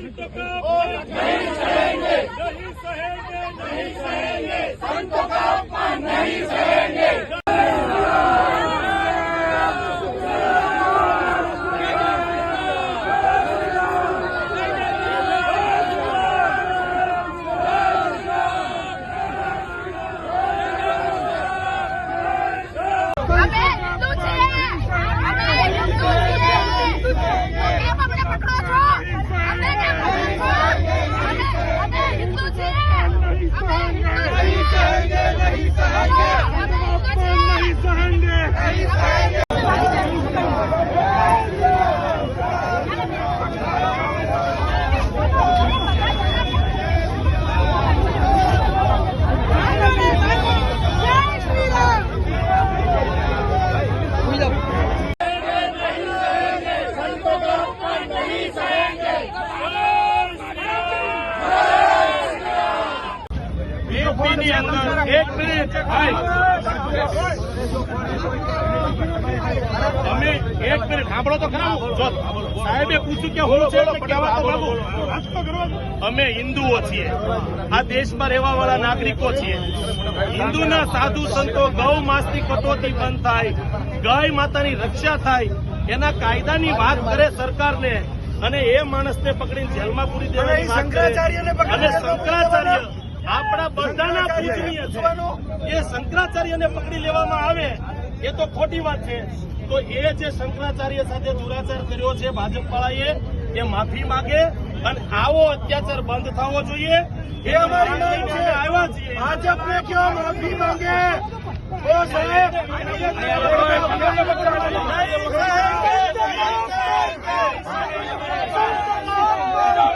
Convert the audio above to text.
संतों का अपमान नहीं सहेंगे, नहीं सहेंगे, संतों का अपमान नहीं सहेंगे। यूपीની અંદર એક મિનિટ અમે એક મિનિટ સાંભળો તો ખરા. જો સાહેબે પૂછ્યું કે હું છે એટલે કહેવા તો માંગુ. અમે હિન્દુઓ છીએ, આ દેશમાં રહેવા વાળા નાગરિકો છીએ. હિન્દુના સાધુ સંતો ગૌ માસની કટોતી બંધ થાય, ગાય માતાની રક્ષા થાય, એના કાયદાની વાત કરે સરકારને અને એ માણસને પકડીને જેલમાં પૂરી દેવાની વાત કરે. અને શંકરાચાર્ય આપણા બધાના પૂજનીય છે, એ શંકરાચાર્યને પકડી લેવામાં આવે એ તો ખોટી વાત છે. તો એ જે શંકરાચાર્ય સાથે દુરાચાર કર્યો છે ભાજપ વાળાએ, એ માફી માંગે અને આવો અત્યાચાર બંધ થવો જોઈએ. એ અમારી માંગ છે. આવ્યા છીએ ભાજપને કયો માફી માંગે.